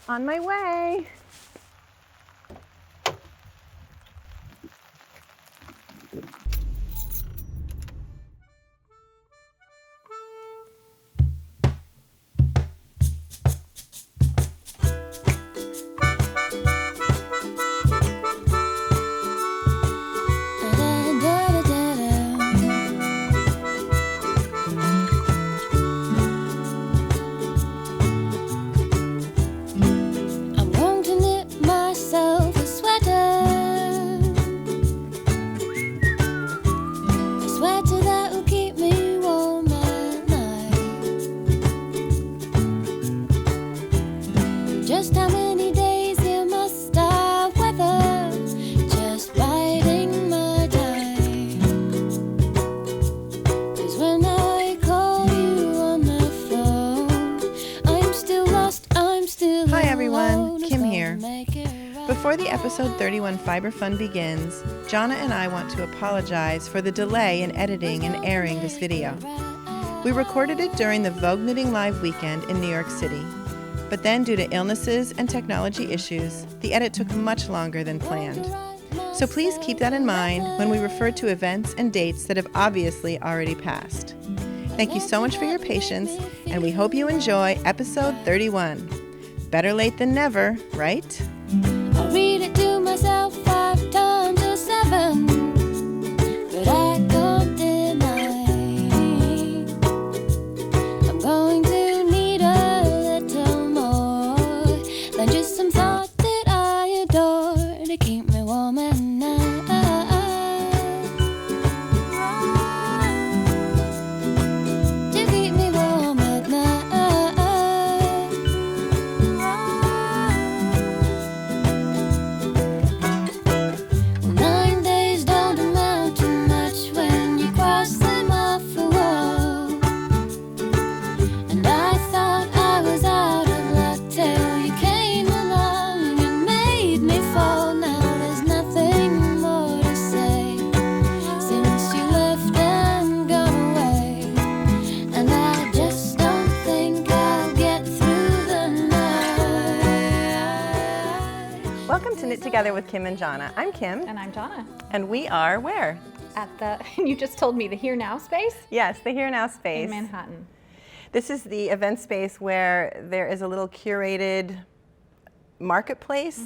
On my way. Before the episode 31 Fiber Fun begins, Jonna and I want to apologize for the delay in editing and airing this video. We recorded it during the Vogue Knitting Live weekend in New York City, but then due to illnesses and technology issues, the edit took much longer than planned. So please keep that in mind when we refer to events and dates that have obviously already passed. Thank you so much for your patience, and we hope you enjoy episode 31. Better late than never, right? I read it to myself 5 times or 7, but I can't deny I'm going to need a little more than just some thought that I adore to keep me warm at night. To keep me warm at night. Together with Kim and Jonna. I'm Kim. And I'm Jonna. And we are where? At the, you just told me, the Here Now space? Yes, the Here Now space. In Manhattan. This is the event space where there is a little curated marketplace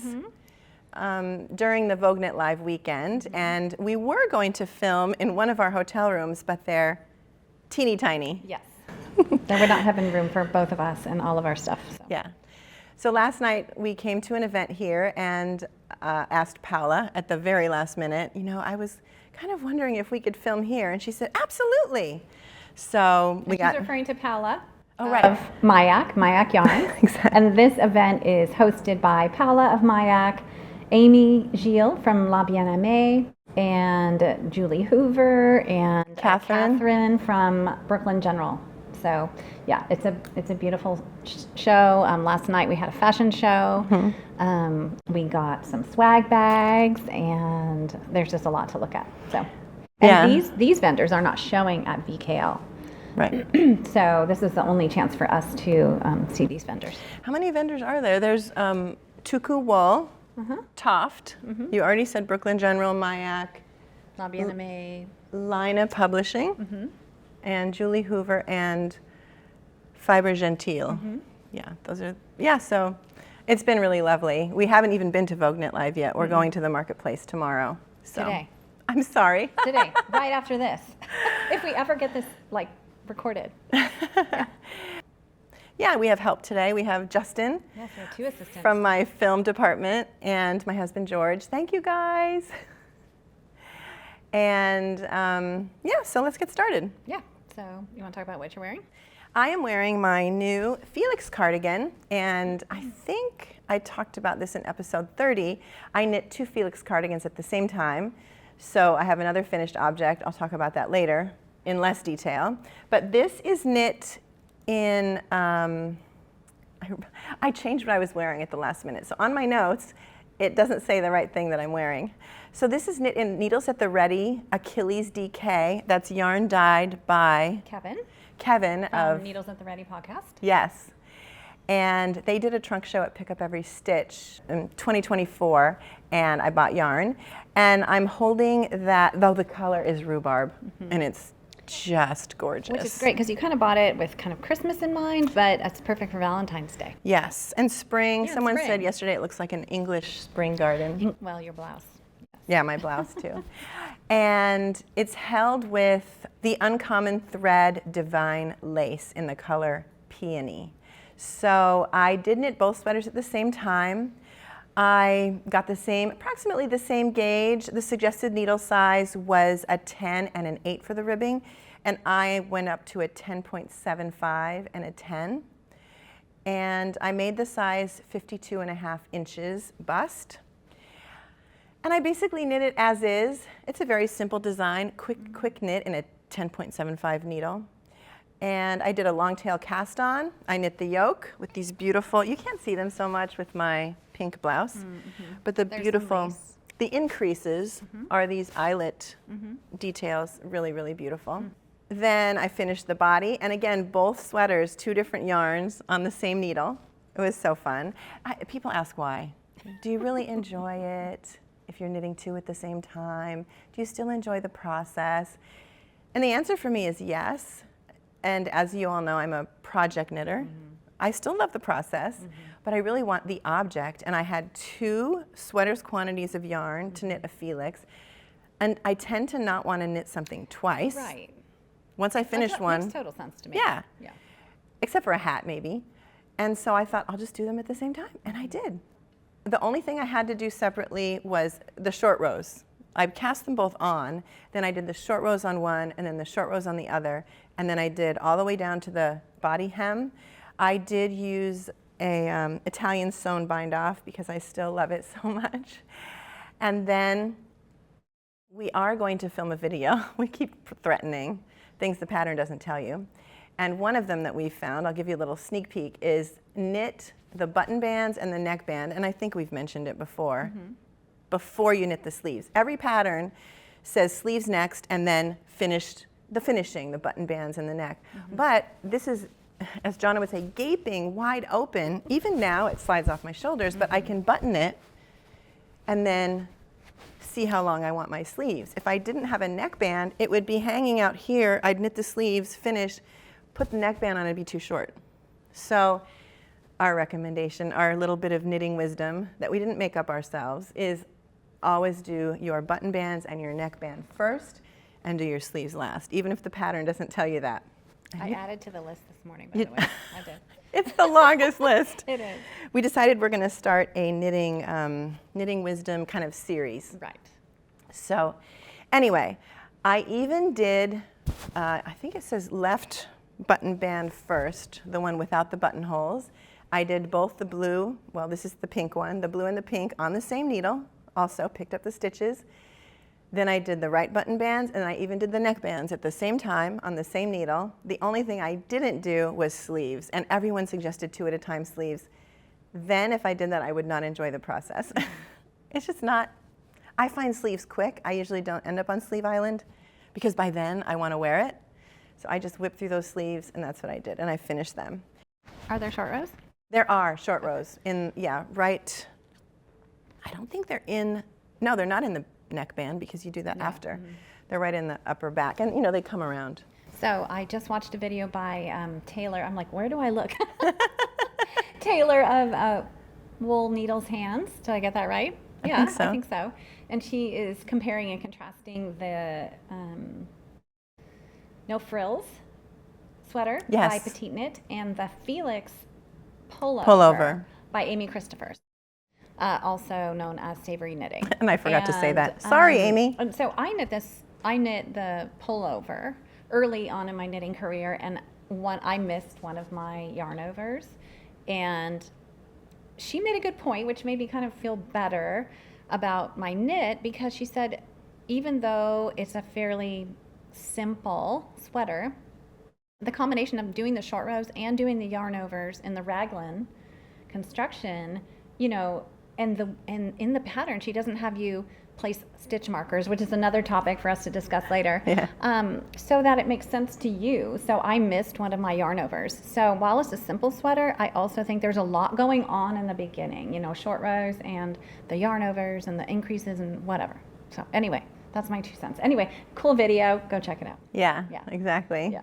during the Vogue Knit Live weekend. And we were going to film in one of our hotel rooms, but they're teeny tiny. Yes. They would not have room for both of us and all of our stuff. So. Yeah. So last night we came to an event here and asked Paola at the very last minute, I was kind of wondering if we could film here. And she said, absolutely. So She's referring to Paola of mYak Yarn. Exactly. And this event is hosted by Paola of mYak, Amy Gilles from Bien Aimée, and Julie Hoover, and Catherine from Brooklyn General. So yeah, it's a beautiful show. Last night we had a fashion show. We got some swag bags, and there's just a lot to look at. So, and these vendors are not showing at VKL. Right. So this is the only chance for us to see these vendors. How many vendors are there? There's Tuku Wool, Toft. You already said Brooklyn General, mYak, Bien Aimée, Laine Publishing. And Julie Hoover and Fibre Gentili. So it's been really lovely. We haven't even been to Vogue Knit Live yet. We're going to the marketplace tomorrow. So. Today. I'm sorry. Today, right after this. If we ever get this recorded. Yeah, we have help today. We have Justin. Yes, we have 2 assistants. From my film department, and my husband George. Thank you guys. And so let's get started. Yeah, so you want to talk about what you're wearing? I am wearing my new Felix cardigan, and I think I talked about this in episode 30. I knit 2 Felix cardigans at the same time, so I have another finished object. I'll talk about that later in less detail. But this is knit in, I changed what I was wearing at the last minute. So on my notes, it doesn't say the right thing that I'm wearing. So this is knit in Needles at the Ready, Achilles DK. That's yarn dyed by Kevin Kevin from of Needles at the Ready podcast. Yes. And they did a trunk show at Pick Up Every Stitch in 2024, and I bought yarn. And I'm holding that, though the color is rhubarb, and it's just gorgeous. Which is great, because you kind of bought it with kind of Christmas in mind, but it's perfect for Valentine's Day. Yes, and spring. Yeah, Someone spring. said yesterday it looks like an English spring garden. Well, your blouse. Yeah, my blouse too. And it's held with the Uncommon Thread Divine Lace in the color Peony. So I did knit both sweaters at the same time. I got approximately the same gauge. The suggested needle size was a 10 and an 8 for the ribbing, and I went up to a 10.75 and a 10. And I made the size 52.5 inches bust. And I basically knit it as is. It's a very simple design, quick knit in a 10.75 needle. And I did a long tail cast on. I knit the yoke with these beautiful, you can't see them so much with my pink blouse, but the beautiful, the increases are these eyelet details, really, really beautiful. Then I finished the body, and again, both sweaters, 2 different yarns on the same needle. It was so fun. People ask why. Do you really enjoy it if you're knitting 2 at the same time? Do you still enjoy the process? And the answer for me is yes. And as you all know, I'm a project knitter. I still love the process, but I really want the object. And I had 2 sweaters quantities of yarn to knit a Felix. And I tend to not want to knit something twice. Right. Once I finish one. Makes total sense to me. Yeah. Yeah. Except for a hat, maybe. And so I thought, I'll just do them at the same time. And I did. The only thing I had to do separately was the short rows. I cast them both on, then I did the short rows on one, and then the short rows on the other, and then I did all the way down to the body hem. I did use a Italian sewn bind off because I still love it so much. And then we are going to film a video. We keep threatening things the pattern doesn't tell you. And one of them that we found, I'll give you a little sneak peek, is knit the button bands and the neckband, and I think we've mentioned it before. Before you knit the sleeves. Every pattern says sleeves next and then finishing, the button bands and the neck. But this is, as Jonna would say, gaping wide open. Even now it slides off my shoulders, but I can button it and then see how long I want my sleeves. If I didn't have a neckband, it would be hanging out here. I'd knit the sleeves, finish, put the neckband on, it'd be too short. So our recommendation, our little bit of knitting wisdom that we didn't make up ourselves, is always do your button bands and your neckband first and do your sleeves last, even if the pattern doesn't tell you that. I added to the list this morning, by the way. I did. It's the longest list. It is. We decided we're going to start a knitting wisdom kind of series. Right. So anyway, I even did, I think it says left button band first, the one without the buttonholes. I did both the blue, well, this is the pink one, the blue and the pink on the same needle, also picked up the stitches. Then I did the right button bands, and I even did the neck bands at the same time on the same needle. The only thing I didn't do was sleeves, and everyone suggested 2 at a time sleeves. Then if I did that, I would not enjoy the process. It's just not, I find sleeves quick. I usually don't end up on Sleeve Island because by then I want to wear it. So I just whipped through those sleeves, and that's what I did, and I finished them. Are there short rows? There are short rows in, right, I don't think they're in, no, they're not in the neckband because you do that after. They're right in the upper back, and they come around. So I just watched a video by Taylor. I'm like, where do I look? Taylor of Wool Needles Hands. Did I get that right? Yeah, I think so. And she is comparing and contrasting the No Frills sweater by Petite Knit and the Felix pullover by Amy Christophers, also known as Savory Knitting. And I forgot to say that. Sorry, Amy. And so I knit the pullover early on in my knitting career, and I missed one of my yarn overs, and she made a good point, which made me kind of feel better about my knit, because she said, even though it's a fairly simple sweater, the combination of doing the short rows and doing the yarn overs in the raglan construction, and in the pattern, she doesn't have you place stitch markers, which is another topic for us to discuss later, Yeah. so that it makes sense to you. So I missed one of my yarn overs. So while it's a simple sweater, I also think there's a lot going on in the beginning, you know, short rows and the yarn overs and the increases and whatever. So anyway, that's my 2 cents. Anyway, cool video. Go check it out. Yeah, Yeah. exactly. Yeah.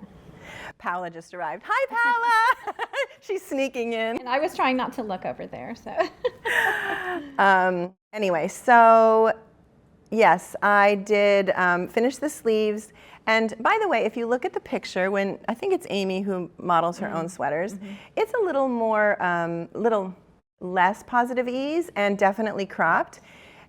Paola just arrived. Hi, Paola. She's sneaking in. And I was trying not to look over there, so. Anyway, so yes, I did finish the sleeves. And by the way, if you look at the picture, when I think it's Amy who models her own sweaters, it's a little more, little less positive ease and definitely cropped.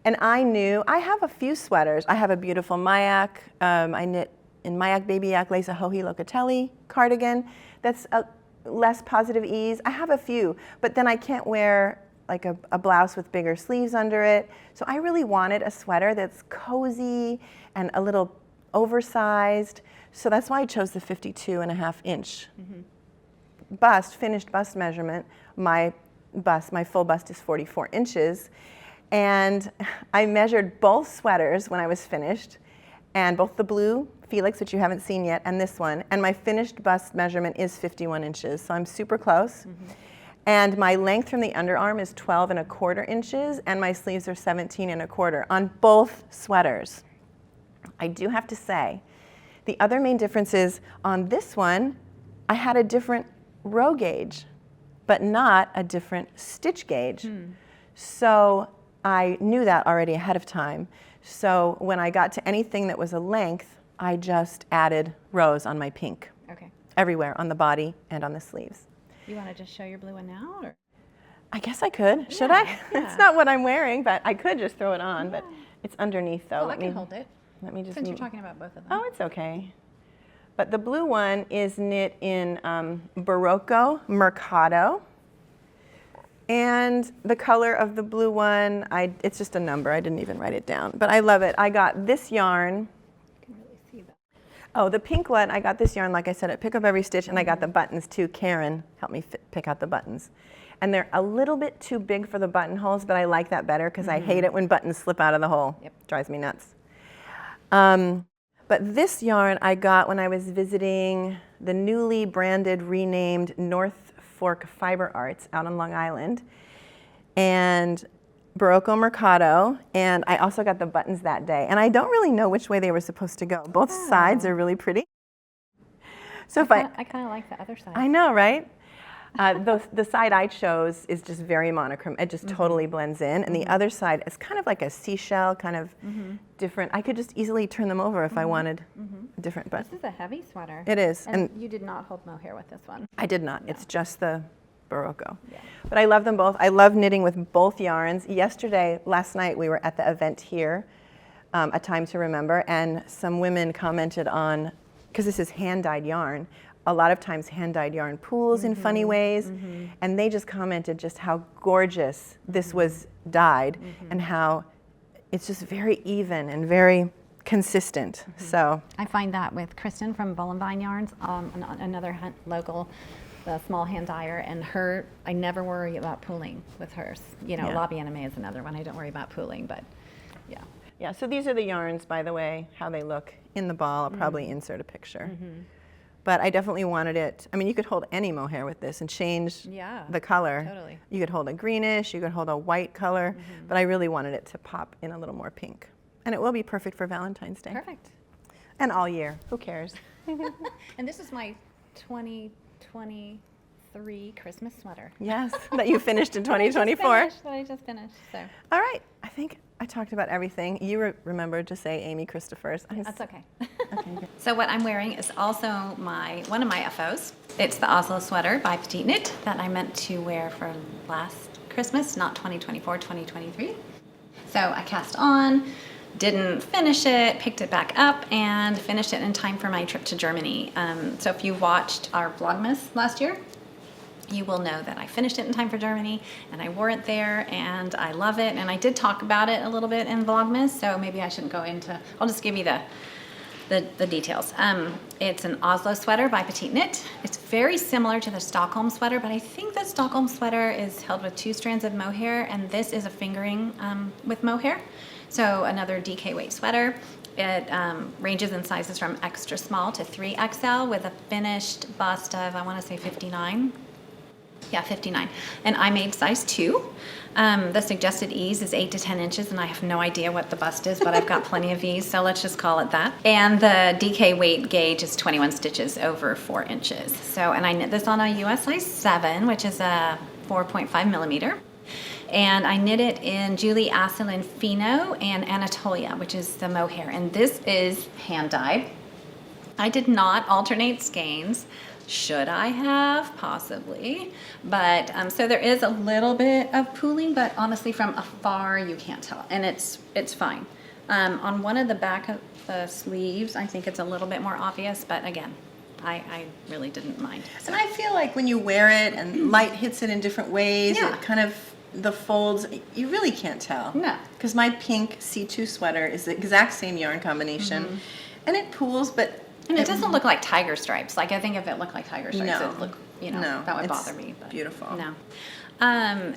And I knew, I have a few sweaters. I have a beautiful mYak. I knit in mYak Baby Yak Lace a Hohi Locatelli cardigan. That's a less positive ease. I have a few, but then I can't wear like a blouse with bigger sleeves under it. So I really wanted a sweater that's cozy and a little oversized. So that's why I chose the 52.5 inch bust, finished bust measurement. My full bust is 44 inches. And I measured both sweaters when I was finished, and both the blue Felix, which you haven't seen yet, and this one. And my finished bust measurement is 51 inches, so I'm super close. And my length from the underarm is 12.25 inches, and my sleeves are 17.25 on both sweaters. I do have to say, the other main difference is on this one, I had a different row gauge, but not a different stitch gauge. So I knew that already ahead of time. So when I got to anything that was a length, I just added rows on my pink. Okay. Everywhere, on the body and on the sleeves. You want to just show your blue one now? Or? I guess I could. Should I? It's not what I'm wearing, but I could just throw it on. But it's underneath, though. Well, I can hold it. Let me just. Since you're talking about both of them. Oh, it's okay. But the blue one is knit in Barocco Mercado. And the color of the blue one, it's just a number. I didn't even write it down. But I love it. I got this yarn. I can really see that. Oh, the pink one, I got this yarn, like I said, at Pick Up Every Stitch, and I got the buttons too. Karen helped me pick out the buttons. And they're a little bit too big for the buttonholes, but I like that better because I hate it when buttons slip out of the hole. Yep. Drives me nuts. But this yarn I got when I was visiting the newly branded, renamed North Fork Fiber Arts out on Long Island, and Barocco Mercado, and I also got the buttons that day. And I don't really know which way they were supposed to go. Both sides are really pretty. So I kind of like the other side. I know, right? The side I chose is just very monochrome. It just totally blends in. And the other side is kind of like a seashell, kind of different. I could just easily turn them over if I wanted different. But this is a heavy sweater. it is. And you did not hold mohair with this one. I did not. It's just the Barocco. Yeah. But I love them both. I love knitting with both yarns. Last night, we were at the event here, A Time to Remember, and some women commented on, because this is hand-dyed yarn, a lot of times hand-dyed yarn pools in funny ways, and they just commented just how gorgeous this was dyed and how it's just very even and very consistent. So I find that with Kristen from Bull and Vine Yarns, another local small hand dyer, and I never worry about pooling with hers. You know, Yeah. Bien Aimée is another one. I don't worry about pooling, but yeah. yeah, so these are the yarns, by the way, how they look in the ball. I'll probably insert a picture. But I definitely wanted it. I mean, you could hold any mohair with this and change the color. Totally. You could hold a greenish, you could hold a white color, but I really wanted it to pop in a little more pink. And it will be perfect for Valentine's Day. Perfect. And all year. Who cares? And this is my 2023 Christmas sweater. Yes, that you finished in 2024. That I just finished. So All right, I think I talked about everything. You remembered to say Amy Christopher's. that's okay. Okay, good. So what I'm wearing is also one of my FOs. It's the Oslo sweater by Petite Knit that I meant to wear for last Christmas, not 2024, 2023. So I cast on, didn't finish it, picked it back up, and finished it in time for my trip to Germany. So if you watched our Vlogmas last year, you will know that I finished it in time for Germany, and I wore it there, and I love it. And I did talk about it a little bit in Vlogmas, so maybe I shouldn't go into, I'll just give you the details. It's an Oslo sweater by Petite Knit. It's very similar to the Stockholm sweater, but I think the Stockholm sweater is held with 2 strands of mohair, and this is a fingering with mohair. So another DK weight sweater. It ranges in sizes from extra small to 3XL with a finished bust of, I want to say 59. Yeah, 59. And I made size 2. The suggested ease is 8 to 10 inches, and I have no idea what the bust is, but I've got plenty of ease, so let's just call it that. And the DK weight gauge is 21 stitches over 4 inches. So, and I knit this on a US size 7, which is a 4.5 millimeter. And I knit it in Julie Asselin Fino and Anatolia, which is the mohair. And this is hand dyed. I did not alternate skeins. Should I have? Possibly. But so there is a little bit of pooling, but honestly from afar you can't tell. And it's fine. On one of the back of the sleeves, I think it's a little bit more obvious, but again, I really didn't mind. And I feel like when you wear it and light hits it in different ways, Yeah. it kind of, the folds, you really can't tell. No. Because my pink C2 sweater is the exact same yarn combination. And it pools, but... And it doesn't look like tiger stripes. Like, I think if it looked like tiger stripes, No. it'd look, No, that would it's bother me. But beautiful. No.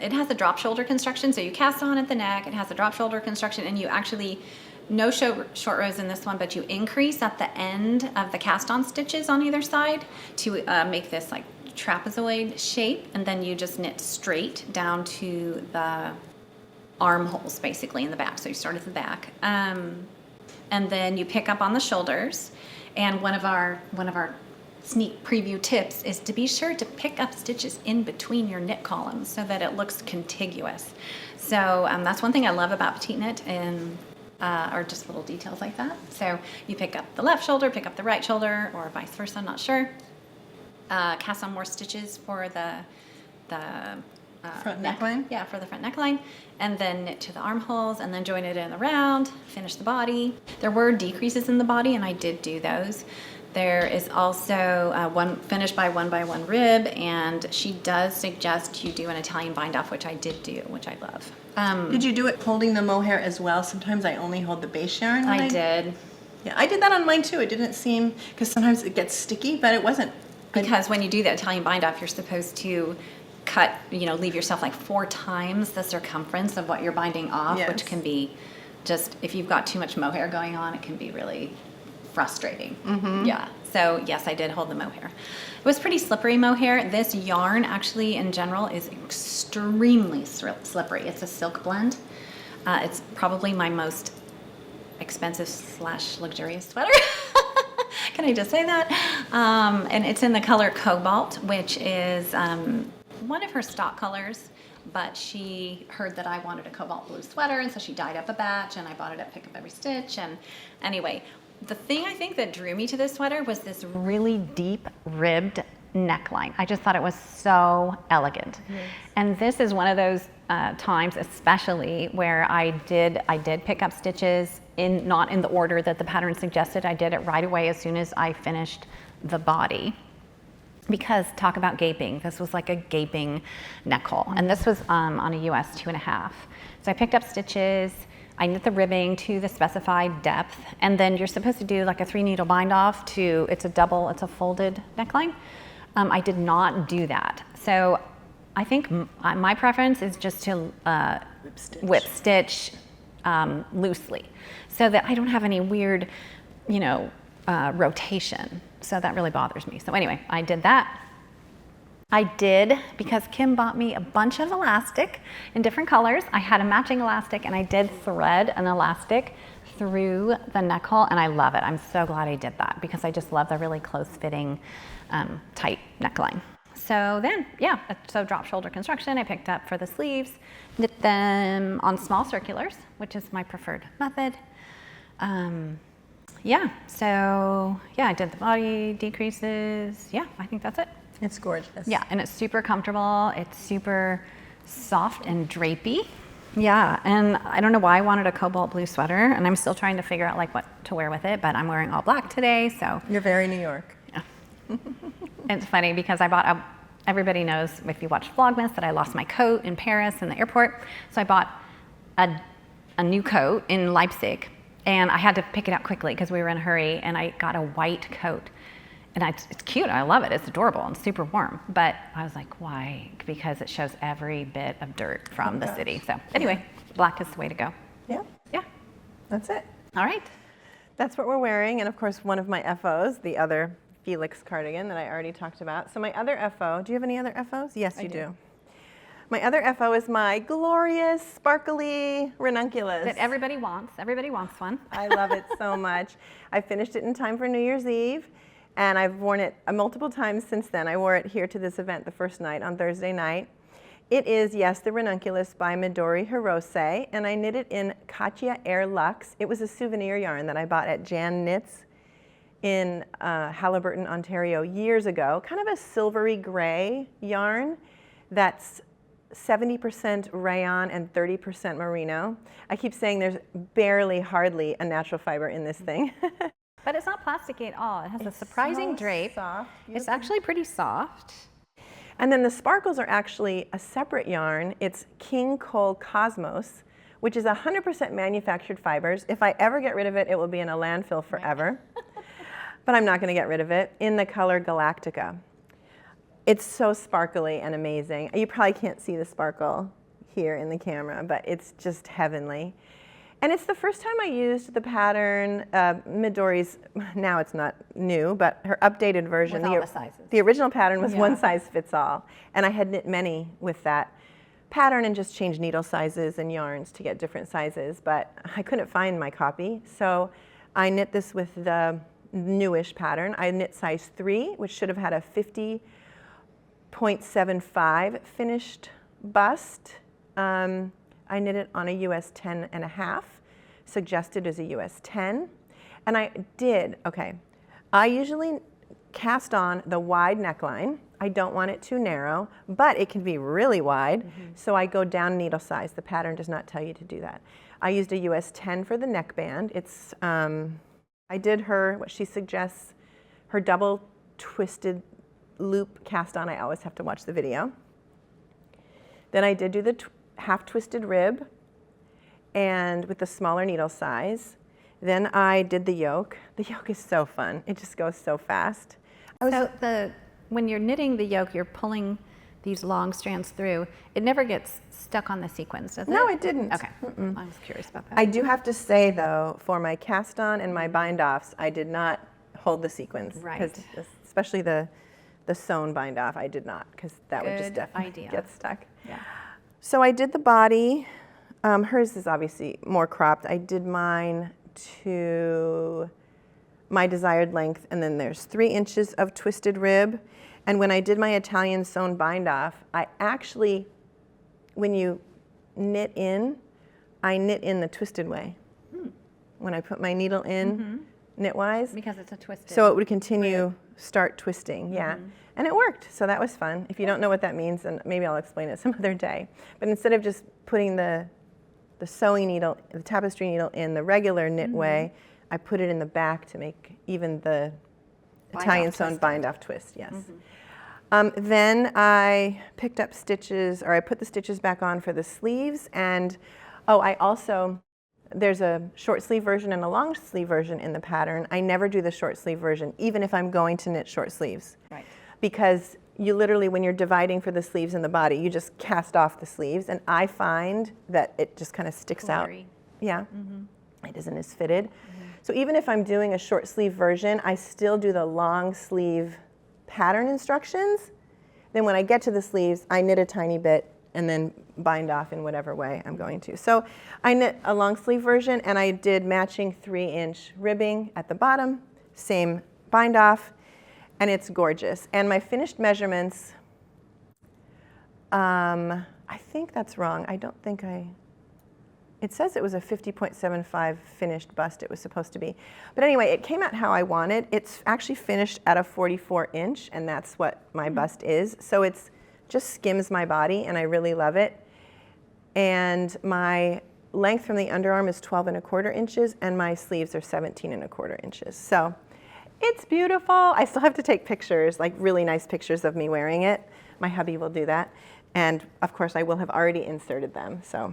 It has a drop shoulder construction, so you cast on at the neck. It has a drop shoulder construction, and you actually, no short rows in this one, but you increase at the end of the cast on stitches on either side to make this like trapezoid shape, and then you just knit straight down to the armholes basically in the back. So you start at the back, and then you pick up on the shoulders. And one of our sneak preview tips is to be sure to pick up stitches in between your knit columns so that it looks contiguous. So that's one thing I love about Petite Knit, and or just little details like that. So you pick up the left shoulder, pick up the right shoulder, or vice versa, I'm not sure. Cast on more stitches for the front neckline? Yeah, for the front neckline. And then knit to the armholes, and then join it in around, finish the body. There were decreases in the body, and I did do those. There is also one finished by one rib, and she does suggest you do an Italian bind off, which I did do, which I love. Did you do it holding the mohair as well? Sometimes I only hold the base yarn. When I did. Yeah, I did that on mine too. It didn't seem, because sometimes it gets sticky, but it wasn't. Because when you do the Italian bind off, you're supposed to cut, leave yourself like 4 times the circumference of what you're binding off, Yes. which can be just, if you've got too much mohair going on, it can be really frustrating. Yeah. So yes, I did hold the mohair. It was pretty slippery mohair. This yarn actually in general is extremely slippery. It's a silk blend. It's probably my most expensive / luxurious sweater. Can I just say that? And it's in the color Cobalt, which is one of her stock colors, but she heard that I wanted a cobalt blue sweater, and so she dyed up a batch, and I bought it at Pick Up Every Stitch. And anyway, the thing I think that drew me to this sweater was this really deep ribbed neckline. I just thought it was so elegant. Yes. And this is one of those times especially where I did pick up stitches not in the order that the pattern suggested. I did it right away as soon as I finished the body. Because talk about gaping, this was like a gaping neck hole. And this was on a US 2.5. So I picked up stitches, I knit the ribbing to the specified depth, and then you're supposed to do like a 3-needle bind off it's a folded neckline. I did not do that. So I think my preference is just to whip stitch loosely so that I don't have any weird, rotation. So that really bothers me. So anyway, I did that. I did, because Kim bought me a bunch of elastic in different colors. I had a matching elastic, and I did thread an elastic through the neck hole, and I love it. I'm so glad I did that, because I just love the really close-fitting, tight neckline. So then, so drop shoulder construction I picked up for the sleeves, knit them on small circulars, which is my preferred method. I did the body decreases. Yeah, I think that's it. It's gorgeous. Yeah, and it's super comfortable. It's super soft and drapey. Yeah, and I don't know why I wanted a cobalt blue sweater, and I'm still trying to figure out like what to wear with it, but I'm wearing all black today, so. You're very New York. Yeah. It's funny because everybody knows if you watch Vlogmas that I lost my coat in Paris in the airport, so I bought a new coat in Leipzig. And I had to pick it up quickly because we were in a hurry, and I got a white coat. And it's cute, I love it, it's adorable and super warm. But I was like, why? Because it shows every bit of dirt from the city. So anyway, black is the way to go. Yeah. Yeah. That's it. All right. That's what we're wearing. And of course, one of my FOs, the other Felix cardigan that I already talked about. So my other FO, do you have any other FOs? Yes, you do. My other FO is my glorious, sparkly ranunculus. That everybody wants. Everybody wants one. I love it so much. I finished it in time for New Year's Eve, and I've worn it multiple times since then. I wore it here to this event the first night on Thursday night. It is, yes, the Ranunculus by Midori Hirose, and I knit it in Katia Air Luxe. It was a souvenir yarn that I bought at Jan Knits in Haliburton, Ontario years ago. Kind of a silvery gray yarn that's 70% rayon and 30% merino. I keep saying there's barely, hardly a natural fiber in this thing. But it's not plasticky at all. It has a surprising drape. Soft. It's actually pretty soft. And then the sparkles are actually a separate yarn. It's King Cole Cosmos, which is 100% manufactured fibers. If I ever get rid of it, it will be in a landfill forever. But I'm not going to get rid of it, in the color Galactica. It's so sparkly and amazing. You probably can't see the sparkle here in the camera, but it's just heavenly. And it's the first time I used the pattern, Midori's, now it's not new, but her updated version. With all the sizes. The original pattern was one size fits all. And I had knit many with that pattern and just changed needle sizes and yarns to get different sizes, but I couldn't find my copy. So I knit this with the newish pattern. I knit size 3, which should have had a 50.75 finished bust. I knit it on a US 10.5, suggested as a US 10. And I usually cast on the wide neckline. I don't want it too narrow, but it can be really wide. So I go down needle size. The pattern does not tell you to do that. I used a US 10 for the neckband. It's, I did what she suggests, her double twisted loop cast on. I always have to watch the video. Then I did do the half twisted rib and with the smaller needle size. Then I did the yoke. The yoke is so fun. It just goes so fast. When you're knitting the yoke, you're pulling these long strands through. It never gets stuck on the sequins, does it? No, it didn't. Okay. I was curious about that. I do have to say, though, for my cast on and my bind offs, I did not hold the sequins. Right. Especially the sewn bind off, I did not, because that would just definitely get stuck. Yeah. So I did the body. Hers is obviously more cropped. I did mine to my desired length, and then there's 3 inches of twisted rib. And when I did my Italian sewn bind off, I actually, when you knit in, I knit in the twisted way. When I put my needle in knitwise. Because it's a twisted. So it would continue, start twisting, And it worked, so that was fun. If you don't know what that means, then maybe I'll explain it some other day. But instead of just putting the sewing needle, the tapestry needle in the regular knit way, I put it in the back to make even the Italian sewn bind off twist, yes. Then I picked up stitches, or I put the stitches back on for the sleeves, and there's a short sleeve version and a long sleeve version in the pattern. I never do the short sleeve version, even if I'm going to knit short sleeves. Right. Because you literally, when you're dividing for the sleeves and the body, you just cast off the sleeves, and I find that it just kind of sticks out. Yeah, it isn't as fitted. So even if I'm doing a short sleeve version, I still do the long sleeve pattern instructions. Then when I get to the sleeves, I knit a tiny bit and then bind off in whatever way I'm going to. So I knit a long sleeve version, and I did matching 3-inch ribbing at the bottom, same bind off, and it's gorgeous. And my finished measurements, I think that's wrong. I don't think it says it was a 50.75 finished bust it was supposed to be. But anyway, it came out how I wanted. It's actually finished at a 44-inch, and that's what my bust is. So it's just skims my body, and I really love it. And my length from the underarm is 12.25 inches, and my sleeves are 17.25 inches. So it's beautiful. I still have to take pictures, like really nice pictures of me wearing it. My hubby will do that. And of course, I will have already inserted them. So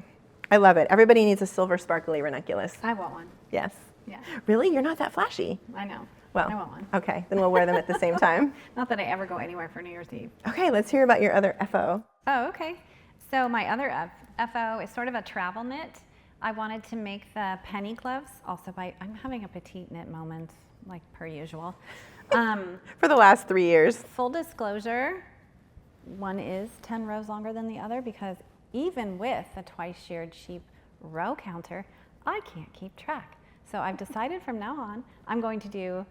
I love it. Everybody needs a silver sparkly ranunculus. I want one. Yes. Yeah. Really? You're not that flashy. I know. Well, I want one. okay, then we'll wear them at the same time. Not that I ever go anywhere for New Year's Eve. Okay, let's hear about your other FO. Oh, okay. So my other FO is sort of a travel knit. I wanted to make the penny gloves. Also, I'm having a petite knit moment, like per usual. For the last 3 years. Full disclosure, one is 10 rows longer than the other because even with a twice sheared sheep row counter, I can't keep track. So I've decided from now on, I'm going to do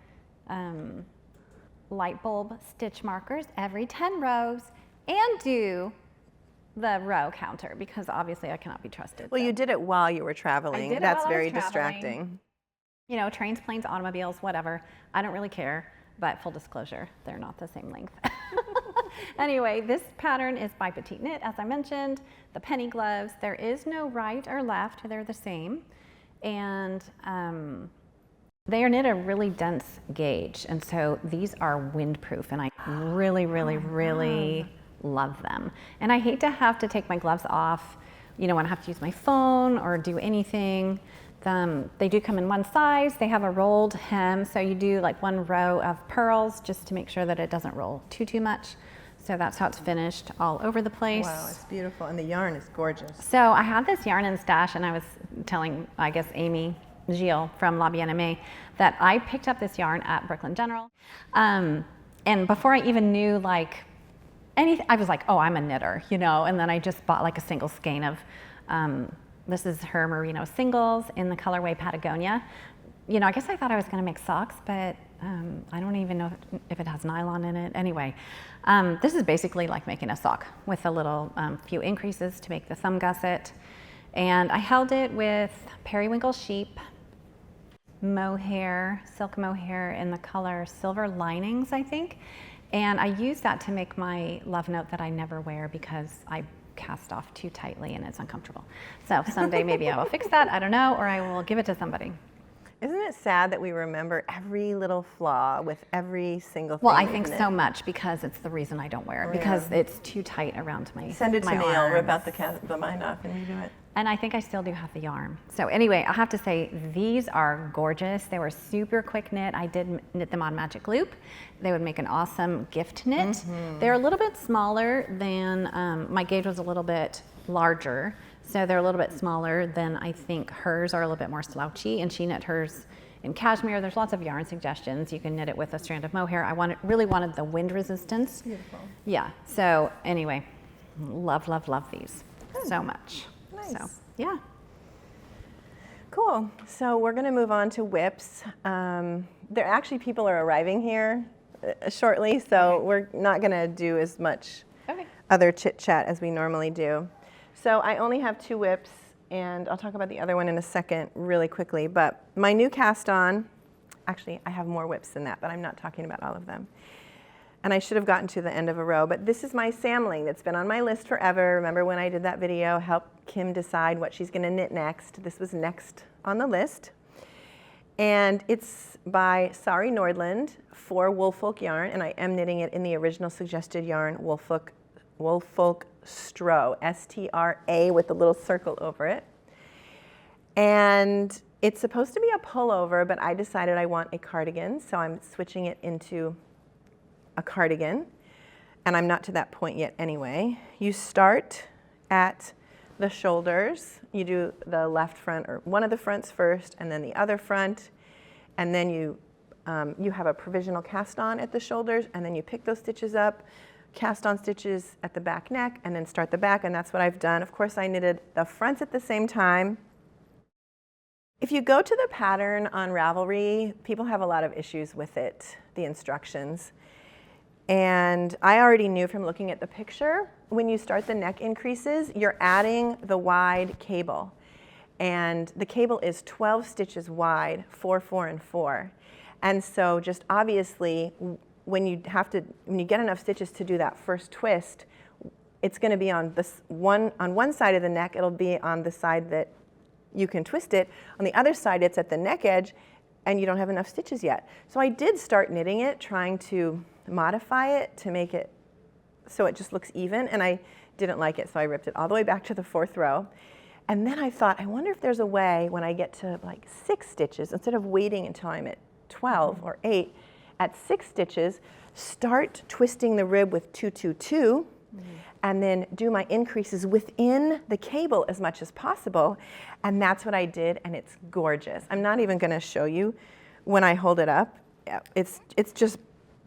light bulb stitch markers every 10 rows and do the row counter because obviously I cannot be trusted. Well, so. you did it while you were traveling. I did it That's while I was very traveling. distracting. You know, trains, planes, automobiles, whatever. I don't really care, but full disclosure, they're not the same length. Anyway, this pattern is by Petite Knit, as I mentioned. The penny gloves, there is no right or left, they're the same. And they are knit a really dense gauge, and so these are windproof, and I really, really, really love them. And I hate to have to take my gloves off, you know, when I have to use my phone or do anything. They do come in one size. They have a rolled hem, so you do like one row of pearls just to make sure that it doesn't roll too much. So that's how it's finished all over the place. Wow, it's beautiful, and the yarn is gorgeous. So I had this yarn in stash, and I was telling, I guess, Amy Gilles from Bien Aimée that I picked up this yarn at Brooklyn General. And before I even knew like anything, I was like, oh, I'm a knitter, you know, and then I just bought like a single skein of, this is her merino singles in the colorway Patagonia. You know, I guess I thought I was gonna make socks, but I don't even know if it has nylon in it. Anyway, this is basically like making a sock with a little few increases to make the thumb gusset. And I held it with periwinkle sheep, mohair, silk mohair in the color Silver Linings, I think. And I used that to make my love note that I never wear because I cast off too tightly and it's uncomfortable. So someday maybe I will fix that, I don't know, or I will give it to somebody. Isn't it sad that we remember every little flaw with every single thing? Well, I think so much because it's the reason I don't wear it, because it's too tight around my Send it to my me, I'll rip arms. out the mind off and redo it. And I think I still do have the yarn. So anyway, I have to say, these are gorgeous. They were super quick knit. I did knit them on Magic Loop. They would make an awesome gift knit. They're a little bit smaller than, my gauge was a little bit larger. So they're a little bit smaller than I think hers are a little bit more slouchy, and she knit hers in cashmere. There's lots of yarn suggestions. You can knit it with a strand of mohair. I really wanted the wind resistance. Beautiful. Yeah, so anyway, love, love, love these so much. Nice. So, yeah. Cool. So we're going to move on to whips. There actually people are arriving here shortly, so we're not going to do as much other chit chat as we normally do. So I only have 2 whips, and I'll talk about the other one in a second really quickly. But my new cast on, actually I have more whips than that, but I'm not talking about all of them. And I should have gotten to the end of a row, but this is my samling that's been on my list forever. Remember when I did that video, help Kim decide what she's gonna knit next? This was next on the list. And it's by Sari Nordland for Woolfolk yarn, and I am knitting it in the original suggested yarn, Woolfolk Stra, S-T-R-A with a little circle over it. And it's supposed to be a pullover, but I decided I want a cardigan, so I'm switching it into a cardigan, and I'm not to that point yet anyway. You start at the shoulders. You do the left front, or one of the fronts first, and then the other front, and then you have a provisional cast on at the shoulders, and then you pick those stitches up, cast on stitches at the back neck, and then start the back, and that's what I've done. Of course, I knitted the fronts at the same time. If you go to the pattern on Ravelry, people have a lot of issues with it, the instructions. And I already knew from looking at the picture, when you start the neck increases, you're adding the wide cable. And the cable is 12 stitches wide, 4, 4, and 4. And so just obviously, when you get enough stitches to do that first twist, it's gonna be on one side of the neck, it'll be on the side that you can twist it. On the other side, it's at the neck edge, and you don't have enough stitches yet. So I did start knitting it, trying to modify it to make it so it just looks even, and I didn't like it, so I ripped it all the way back to the 4th row. And then I thought, I wonder if there's a way when I get to like 6 stitches, instead of waiting until I'm at 12 or 8, at 6 stitches, start twisting the rib with 2, 2, 2, and then do my increases within the cable as much as possible. And that's what I did, and it's gorgeous. I'm not even gonna show you when I hold it up. It's just,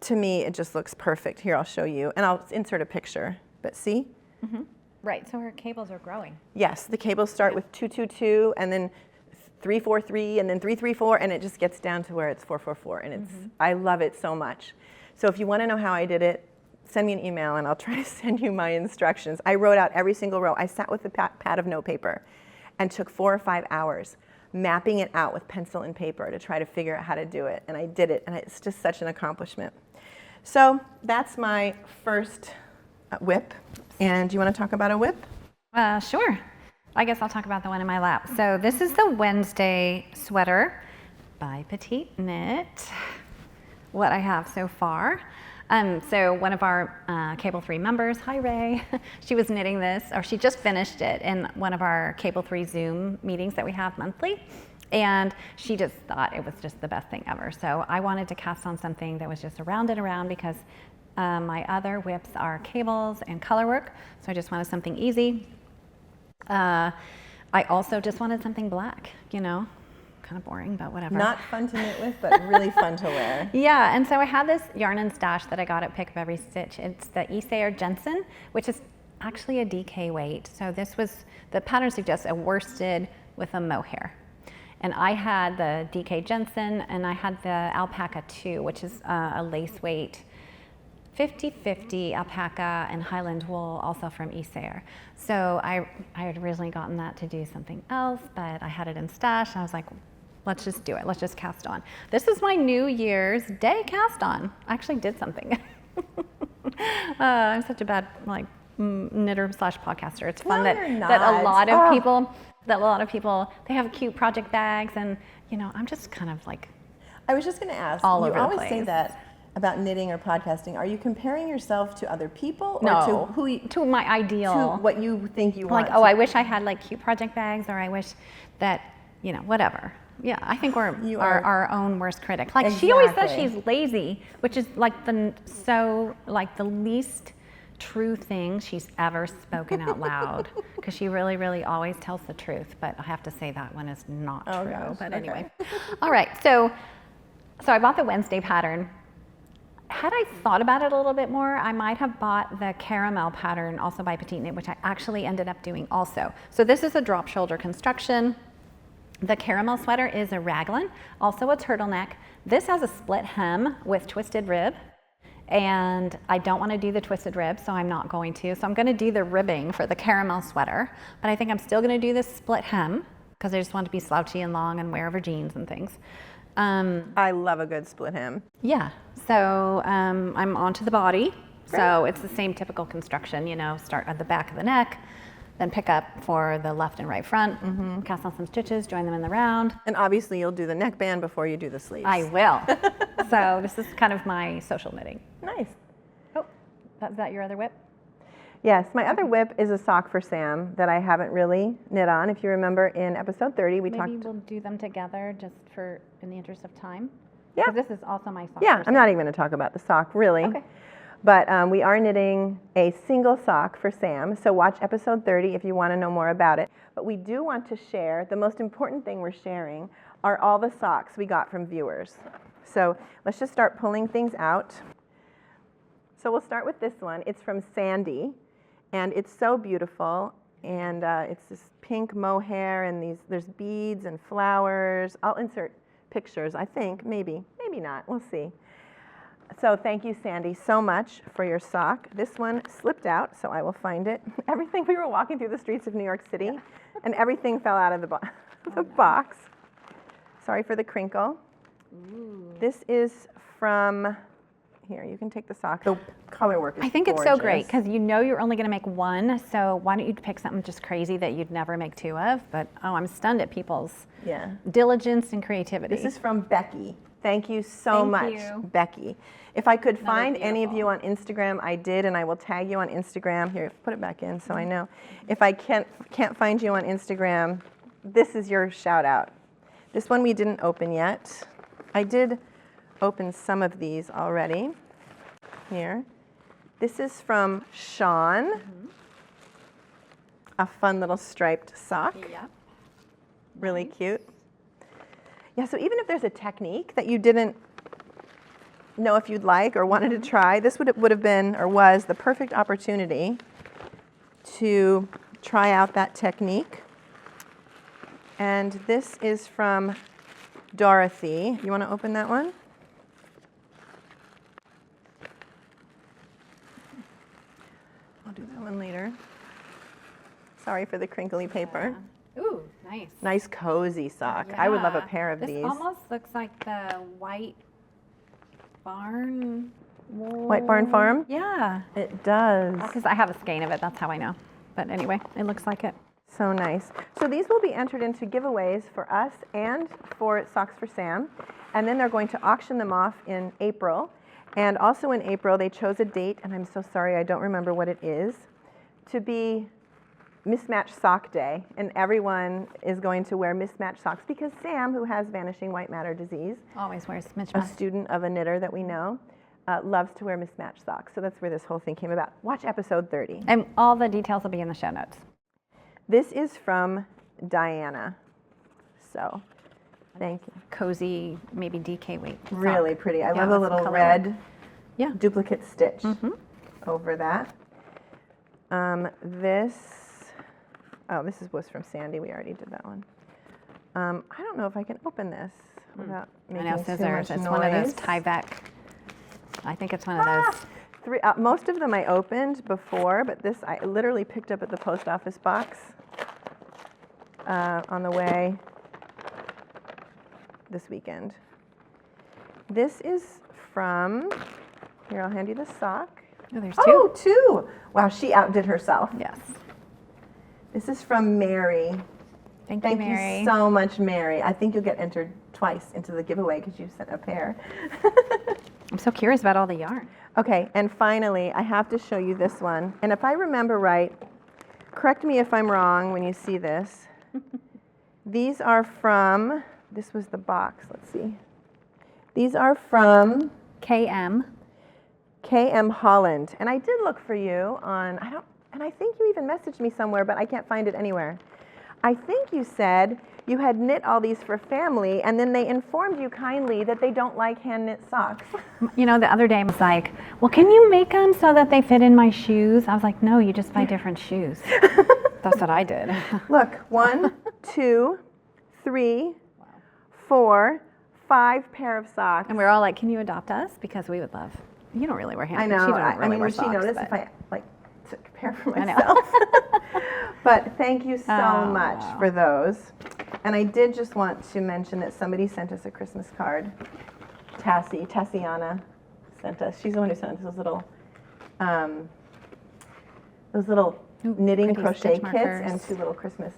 to me, it just looks perfect. Here, I'll show you, and I'll insert a picture, but see? Right, so her cables are growing. Yes, the cables start with 2, 2, 2, and then 3, 4, 3, and then 3, 3, 4, and it just gets down to where it's 4, 4, 4, and it's, I love it so much. So if you wanna know how I did it, send me an email and I'll try to send you my instructions. I wrote out every single row. I sat with a pad of note paper and took 4 or 5 hours mapping it out with pencil and paper to try to figure out how to do it. And I did it, and it's just such an accomplishment. So that's my first whip. And do you want to talk about a whip? Sure. I guess I'll talk about the one in my lap. So this is the Wednesday sweater by Petite Knit. What I have so far. So one of our Cable 3 members, hi Ray, she was knitting this, or she just finished it in one of our Cable 3 Zoom meetings that we have monthly. And she just thought it was just the best thing ever. So I wanted to cast on something that was just around and around, because my other whips are cables and color work. So I just wanted something easy. I also just wanted something black, you know. Kind of boring, but whatever. Not fun to knit with, but really fun to wear. Yeah, and so I had this yarn and stash that I got at Pick of Every Stitch. It's the Isare Jensen, which is actually a DK weight. So this was, the pattern suggests a worsted with a mohair. And I had the DK Jensen, and I had the Alpaca 2, which is a lace weight 50/50 alpaca and Highland wool, also from Isare. So I had originally gotten that to do something else, but I had it in stash, and I was like, let's just do it. Let's just cast on. This is my New Year's Day cast on. I actually did something. I'm such a bad knitter / podcaster. It's fun that a lot of people, they have cute project bags, and you know, I'm just kind of like, I was just going to ask, all you over the always place. say that about knitting or podcasting. Are you comparing yourself to other people, or no, to my ideal, to what you think you want? Like, oh, I wish I had like cute project bags, or I wish that, you know, whatever. Yeah, I think we're our own worst critic. Like, exactly. She always says she's lazy, which is like the least true thing she's ever spoken out loud, because she really, really always tells the truth. But I have to say that one is not true. Gosh, but okay. anyway, all right. So I bought the Wednesday pattern. Had I thought about it a little bit more, I might have bought the caramel pattern, also by Petite Knit, which I actually ended up doing also. So this is a drop shoulder construction. The caramel sweater is a raglan, also a turtleneck. This has a split hem with twisted rib, and I don't want to do the twisted rib, so I'm not going to. So I'm going to do the ribbing for the caramel sweater, but I think I'm still going to do this split hem, because I just want to be slouchy and long and wear over jeans and things. I love a good split hem. Yeah, so I'm onto the body. Great. So it's the same typical construction, you know, start at the back of the neck, then pick up for the left and right front, cast on some stitches, join them in the round. And obviously you'll do the neckband before you do the sleeves. I will. So this is kind of my social knitting. Nice. Oh, is that your other whip? Yes, my other whip is a sock for Sam that I haven't really knit on. If you remember in episode 30, we talked. Maybe we'll do them together just in the interest of time. Yeah. Because this is also my sock. Yeah, I'm not even going to talk about the sock, really. Okay. But we are knitting a single sock for Sam, so watch episode 30 if you want to know more about it. But we do want to share, the most important thing we're sharing are all the socks we got from viewers. So let's just start pulling things out. So we'll start with this one. It's from Sandy, and it's so beautiful. And it's this pink mohair, and there's beads and flowers. I'll insert pictures, I think, maybe not, we'll see. So thank you, Sandy, so much for your sock. This one slipped out, so I will find it. Everything, we were walking through the streets of New York City, and everything fell out of the box. Sorry for the crinkle. Ooh. This is from, Here, you can take the sock. The color work is I think it's so great gorgeous. because you know you're only going to make one, so why don't you pick something just crazy that you'd never make two of? But I'm stunned at people's diligence and creativity. This is from Becky. Thank you so much, Becky. If I could find any of you on Instagram, I did, and I will tag you on Instagram. Here, put it back in so I know. If I can't find you on Instagram, this is your shout out. This one we didn't open yet. I did open some of these already. Here. This is from Sean. A fun little striped sock. Yep. Really cute. Yeah, so even if there's a technique that you didn't know if you'd like or wanted to try, this would have been or was the perfect opportunity to try out that technique. And this is from Dorothy. You want to open that one? I'll do that one later. Sorry for the crinkly paper. Ooh, nice. Nice cozy sock. I would love a pair of these. This almost looks like the White Barn wool. White Barn Farm? Yeah. It does. Because I have a skein of it, that's how I know. But anyway, it looks like it. So nice. So these will be entered into giveaways for us and for Socks for Sam. And then they're going to auction them off in April. And also in April, they chose a date, and I'm so sorry, I don't remember what it is, to be Mismatched Sock Day. And everyone is going to wear mismatched socks because Sam, who has vanishing white matter disease, Always wears a mismatched. student of a knitter that we know, loves to wear mismatched socks. So that's where this whole thing came about. Watch episode 30. And all the details will be in the show notes. This is from Diana. So, thank you. Cozy, maybe DK weight. Really sock. pretty. I Yeah, love the lots of little color. red Yeah. duplicate stitch over that. This was from Sandy. We already did that one. I don't know if I can open this without making I know, too scissors. much It's noise. one of those Tyvek. I think it's one of those. Most of them I opened before, but this I literally picked up at the post office box on the way this weekend. This is from, here, I'll hand you the sock. Oh, there's two. Oh, two! Wow, she outdid herself. Yes. This is from Mary. Thank Thank you, Mary. you so much, Mary. I think you'll get entered twice into the giveaway because you sent a pair. I'm so curious about all the yarn. Okay, and finally, I have to show you this one. And if I remember right, correct me if I'm wrong when you see this. These are from, this was the box, let's see. These are from KM. KM Holland. And I did look for you on, and I think you even messaged me somewhere, but I can't find it anywhere. I think you said you had knit all these for family, and then they informed you kindly that they don't like hand knit socks. You know, the other day I was like, well, can you make them so that they fit in my shoes? I was like, no, you just buy different shoes. That's what I did. Look, 1, 2, 3, 4, 5 pair of socks. And we were all like, can you adopt us? Because we would love. You don't really wear hand. I know. She don't I really mean, wear would she socks, notice but- if I took a pair for I know. myself? But thank you so much for those. And I did just want to mention that somebody sent us a Christmas card. Tassiana sent us. She's the one who sent us those little knitting pretty crochet stitch kits markers. and 2 little Christmas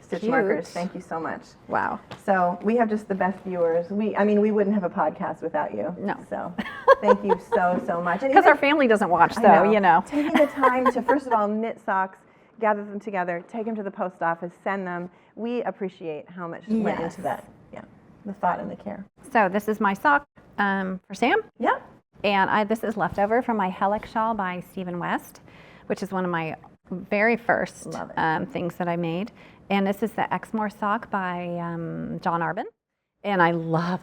stitch Cute. markers. Thank you so much. Wow. So we have just the best viewers. We wouldn't have a podcast without you. No. So thank you so much. And Because even- our family doesn't watch, I so, you know. Taking the time to, first of all, knit socks, gather them together, take them to the post office, send them. We appreciate how much went Yes. into that. Yeah, the thought and the care. So this is my sock for Sam. Yep. And this is leftover from my Helix shawl by Stephen West, which is one of my very first Love it. things that I made. And this is the Exmoor sock by John Arbin. And I love.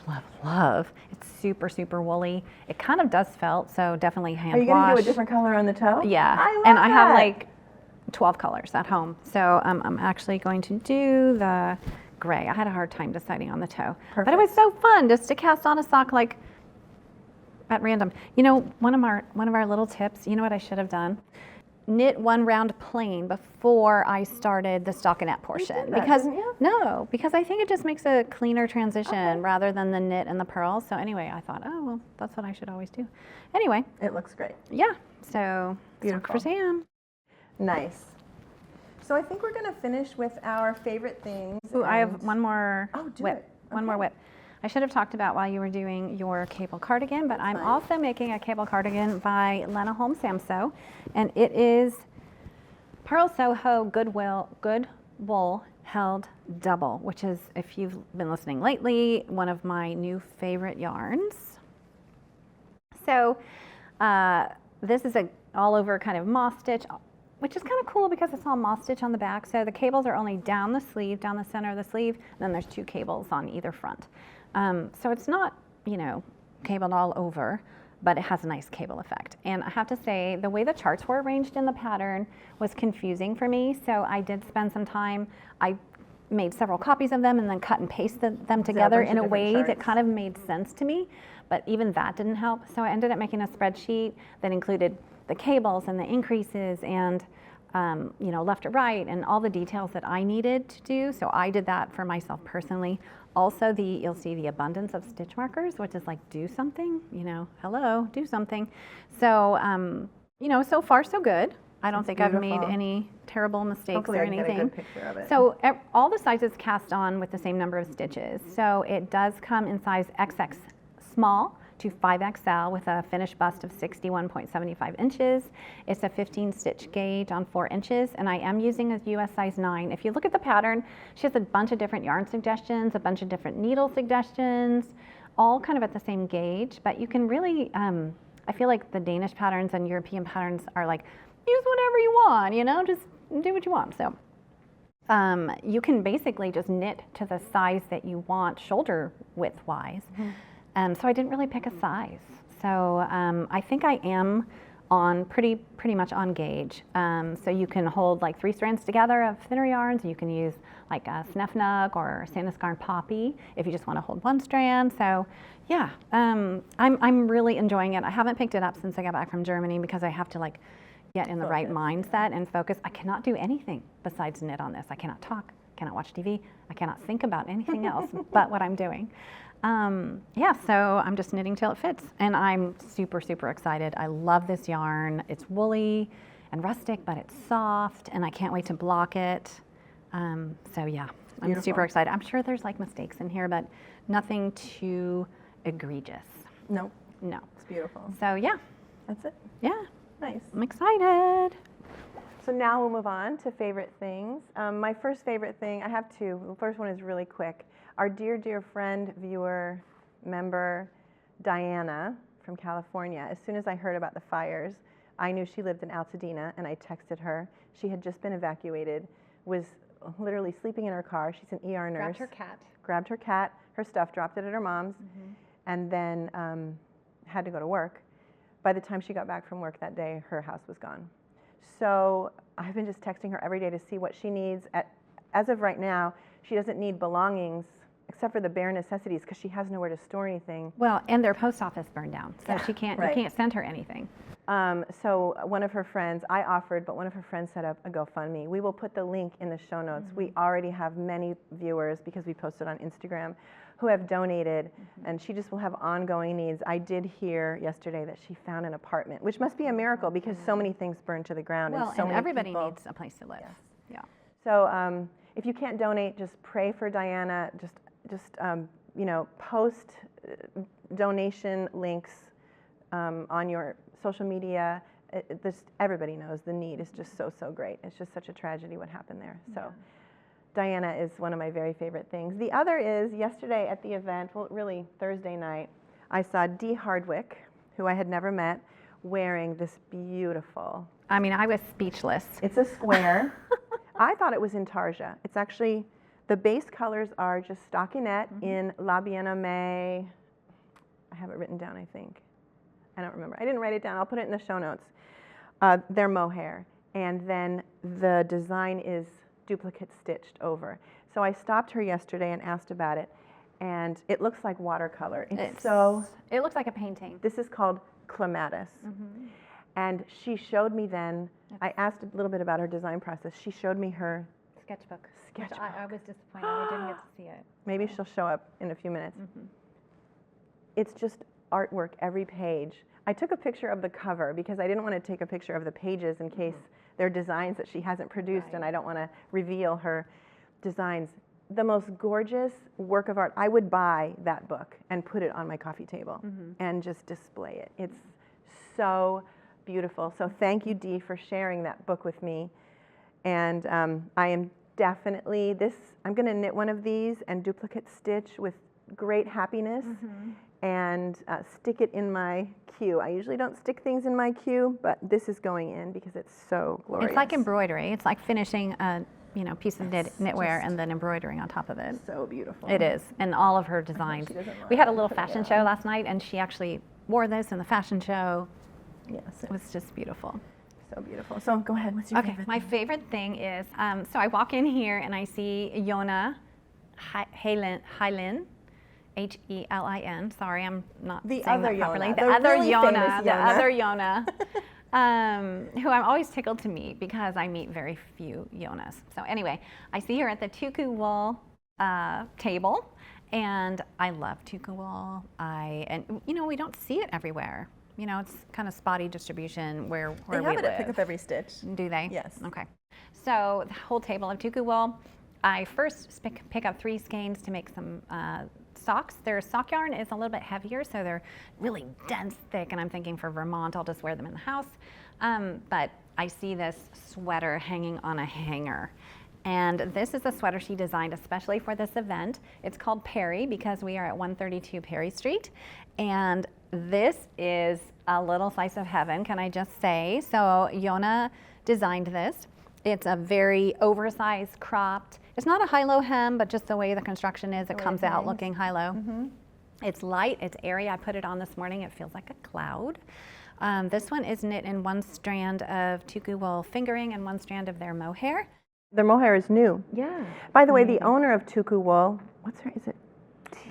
It's super woolly. It kind of does felt, so definitely hand wash. Are you going to do a different color on the toe? Yeah. I love and I have that. like 12 colors at home. So I'm actually going to do the gray. I had a hard time deciding on the toe. But it was so fun just to cast on a sock like at random. You know, one of our little tips, you know what I should have done? knit one round plain before I started the stockinette portion because because I think it just makes a cleaner transition rather than the knit and the purls. So anyway, I thought, oh well, that's what I should always do. Anyway, it looks great. Yeah, so Beautiful. For Sam. Nice. So I think we're going to finish with our favorite things. Ooh, I have one more whip. Okay. One more whip. I should have talked about while you were doing your cable cardigan, but I'm also making a cable cardigan by Lena Holmes Samso, and it is Pearl Soho Good Wool Held Double, which is, if you've been listening lately, one of my new favorite yarns. So this is a all over kind of moss stitch, which is kind of cool because it's all moss stitch on the back. So the cables are only down the sleeve, down the center of the sleeve, and then there's 2 cables on either front. So it's not, cabled all over, but it has a nice cable effect. And I have to say, the way the charts were arranged in the pattern was confusing for me. So I did spend some time, I made several copies of them and then cut and pasted them together in a way that kind of made sense to me. But even that didn't help. So I ended up making a spreadsheet that included the cables and the increases and left to right and all the details that I needed to do. So I did that for myself personally. Also, you'll see the abundance of stitch markers, which is like, do something, hello, do something. So, so far so good. I don't think I've made any terrible mistakes or anything. Get a good picture of it. So all the sizes cast on with the same number of stitches. So it does come in size XX small to 5XL with a finished bust of 61.75 inches. It's a 15 stitch gauge on 4 inches, and I am using a US size 9. If you look at the pattern, she has a bunch of different yarn suggestions, a bunch of different needle suggestions, all kind of at the same gauge, but you can really, I feel like the Danish patterns and European patterns are like, use whatever you want, just do what you want. So you can basically just knit to the size that you want shoulder width wise. So I didn't really pick a size. So I think I am on pretty much on gauge. So you can hold like 3 strands together of thinner yarns. You can use like a Snefnug or Sandisgarn Poppy if you just want to hold 1 strand. So yeah, I'm really enjoying it. I haven't picked it up since I got back from Germany because I have to like get in the right mindset and focus. I cannot do anything besides knit on this. I cannot talk, cannot watch TV. I cannot think about anything else but what I'm doing. So I'm just knitting till it fits, and I'm super, super excited. I love this yarn. It's woolly and rustic, but it's soft, and I can't wait to block it. So yeah, I'm super excited. I'm sure there's like mistakes in here, but nothing too egregious. No. It's beautiful. So yeah. That's it. Yeah. Nice. I'm excited. So now we'll move on to favorite things. My first favorite thing, I have 2. The first one is really quick. Our dear friend, viewer, member, Diana from California, as soon as I heard about the fires, I knew she lived in Altadena, and I texted her. She had just been evacuated, was literally sleeping in her car. She's an ER nurse. Grabbed her cat, her stuff, dropped it at her mom's, and then had to go to work. By the time she got back from work that day, her house was gone. So I've been just texting her every day to see what she needs. As of right now, she doesn't need belongings except for the bare necessities because she has nowhere to store anything. Well, and their post office burned down, so you can't send her anything. So one of her friends, I offered, but one of her friends set up a GoFundMe. We will put the link in the show notes. We already have many viewers because we posted on Instagram who have donated, and she just will have ongoing needs. I did hear yesterday that she found an apartment, which must be a miracle because so many things burned to the ground. Well, and so many everybody people needs a place to live. Yes. Yeah. So if you can't donate, just pray for Diana. Just post donation links on your social media. Everybody knows the need is just so great. It's just such a tragedy what happened there. So Diana is one of my very favorite things. The other is yesterday at the event, well, really Thursday night, I saw Dee Hardwick, who I had never met, wearing this beautiful. I mean, I was speechless. It's a square. I thought it was intarsia. It's actually, the base colors are just stockinette in La Bien Aimée. I have it written down, I think. I don't remember. I didn't write it down. I'll put it in the show notes. They're mohair. And then the design is duplicate stitched over. So I stopped her yesterday and asked about it. And it looks like watercolor. It looks like a painting. This is called clematis. And she showed me then, I asked a little bit about her design process. She showed me her sketchbook. sketchbook. I was disappointed I didn't get to see it. Maybe she'll show up in a few minutes. It's just artwork every page. I took a picture of the cover because I didn't want to take a picture of the pages in case they're designs that she hasn't produced and I don't want to reveal her designs. The most gorgeous work of art. I would buy that book and put it on my coffee table and just display it. It's so beautiful. So thank you, Dee, for sharing that book with me. And I am definitely, I'm going to knit one of these and duplicate stitch with great happiness and stick it in my queue. I usually don't stick things in my queue, but this is going in because it's so glorious. It's like embroidery. It's like finishing a piece of knitwear and then embroidering on top of it. So beautiful. It is, and all of her designs. We had a little fashion show last night, and she actually wore this in the fashion show. Yes, It was just beautiful. so beautiful. So go ahead. What's your favorite? My favorite thing is, so I walk in here and I see Yona Heilin, Helin. Sorry, I'm not saying that properly. The other Yona, the other Yona. Who I'm always tickled to meet because I meet very few Yonas. So anyway, I see her at the Tuku Wool table, and I love Tuku Wool. We don't see it everywhere. It's kind of spotty distribution where we live. They have it at Pick Up Every Stitch. Do they? Yes. Okay. So the whole table of Tuku Wool. I first pick up 3 skeins to make some socks. Their sock yarn is a little bit heavier, so they're really dense, thick, and I'm thinking for Vermont, I'll just wear them in the house. But I see this sweater hanging on a hanger. And this is a sweater she designed especially for this event. It's called Perry because we are at 132 Perry Street. And this is a little slice of heaven, can I just say. So Yona designed this. It's a very oversized, cropped. It's not a high-low hem, but just the way the construction is, it comes out looking high-low. It's light, it's airy. I put it on this morning. It feels like a cloud. This one is knit in 1 strand of Tuku Wool fingering and 1 strand of their mohair. Their mohair is new. Yeah. By the way, the owner of Tuku Wool, is it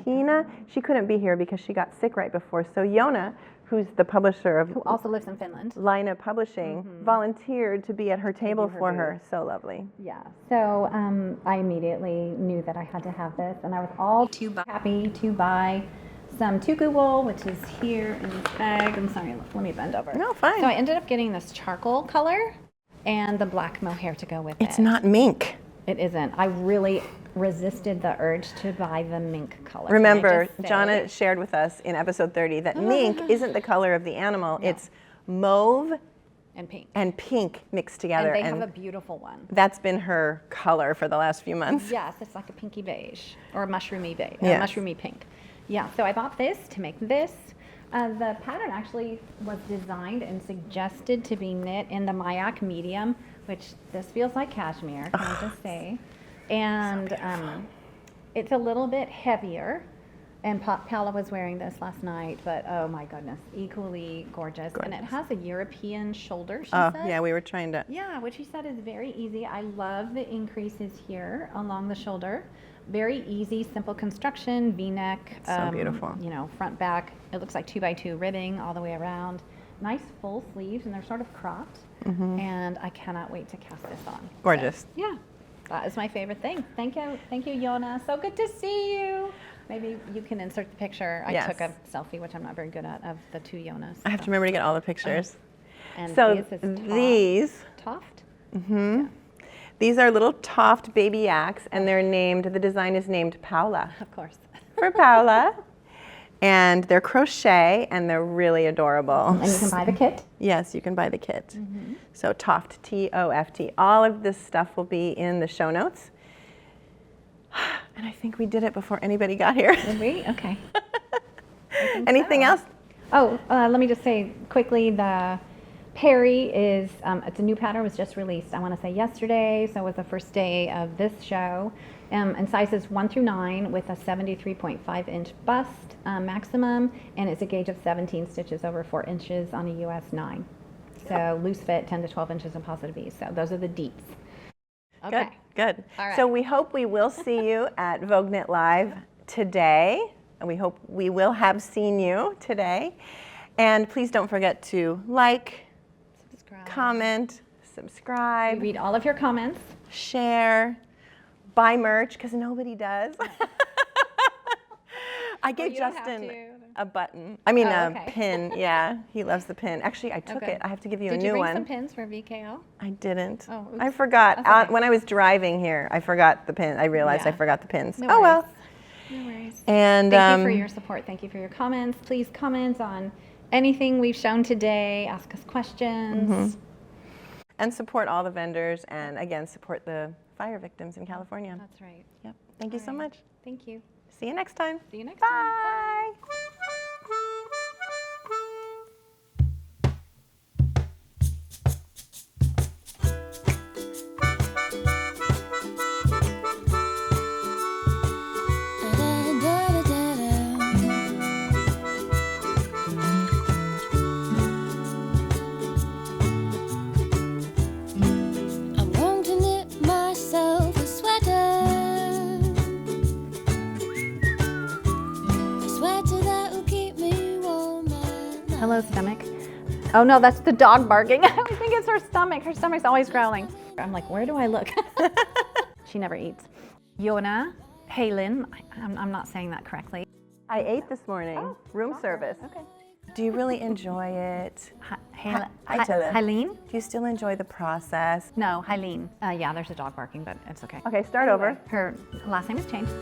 Tina? She couldn't be here because she got sick right before. So Yona, who's the publisher of Who also lives in Finland. Laine Publishing, volunteered to be at her table for her. So lovely. Yeah. So I immediately knew that I had to have this, and I was all too happy to buy some Tuku Wool, which is here in this bag. I'm sorry, let me bend over. No, fine. So I ended up getting this charcoal color and the black mohair to go with it. It's not mink. It isn't. I really resisted the urge to buy the mink color. Remember, Jonna shared with us in episode 30 that mink isn't the color of the animal. No. It's mauve and pink mixed together. And they have a beautiful one. That's been her color for the last few months. Yes, it's like a pinky beige or a mushroomy beige, mushroomy pink. Yeah, so I bought this to make this. The pattern actually was designed and suggested to be knit in the mYak medium, which this feels like cashmere, can I just say. And so it's a little bit heavier. And Paola was wearing this last night, but oh my goodness, equally gorgeous. And it has a European shoulder, she said. Yeah, we were trying to. Yeah, which she said is very easy. I love the increases here along the shoulder. Very easy, simple construction, V-neck. So beautiful. Front, back. It looks like 2x2 ribbing all the way around. Nice full sleeves, and they're sort of cropped. And I cannot wait to cast this on. Gorgeous. So, yeah, that is my favorite thing. Thank you, Yona. So good to see you. Maybe you can insert the picture. I took a selfie, which I'm not very good at, of the 2 Yonas. I have to remember to get all the pictures. And so these Toft. Yeah. These are little Toft baby yaks, and they're named. The design is named Paola. Of course. For Paola. And they're crochet, and they're really adorable. And you can buy the kit? Yes, you can buy the kit. So Toft, T-O-F-T. All of this stuff will be in the show notes. And I think we did it before anybody got here. Did we? Okay. Anything else? Oh, let me just say quickly, the Perry is, it's a new pattern, was just released, I want to say yesterday, so it was the first day of this show. And sizes 1 through 9 with a 73.5 inch bust maximum, and it's a gauge of 17 stitches over 4 inches on a US 9. So loose fit, 10 to 12 inches in positive ease. So those are the deeps. Okay. Good. All right. So we hope we will see you at Vogue Knit Live today, and we hope we will have seen you today. And please don't forget to like, comment, subscribe. We read all of your comments. Share, buy merch, because nobody does. I gave Justin a button. I mean, a pin. Yeah, he loves the pin. Actually, I took it. I have to give you a new one. Did you bring some pins for VKO? I didn't. Oh, oops. I forgot. Okay. When I was driving here, I forgot the pin. I realized I forgot the pins. No oh, well. No worries. And thank you for your support. Thank you for your comments. Please comment on anything we've shown today. Ask us questions. And support all the vendors. And again, support the fire victims in California. That's right. Yep. Thank you so much. Thank you. See you next time. See you next time. Bye. I'm going to knit myself a sweater. A sweater that will keep me warm at night. Hello, stomach. Oh no, that's the dog barking. I think it's her stomach. Her stomach's always growling. I'm like, where do I look? She never eats. Yona Halin. I'm not saying that correctly. I ate this morning. Room service. Okay. Do you really enjoy it? Halin? Do you still enjoy the process? No, Halin. Yeah, there's a dog barking, but it's okay. Okay, start over. Her last name is changed.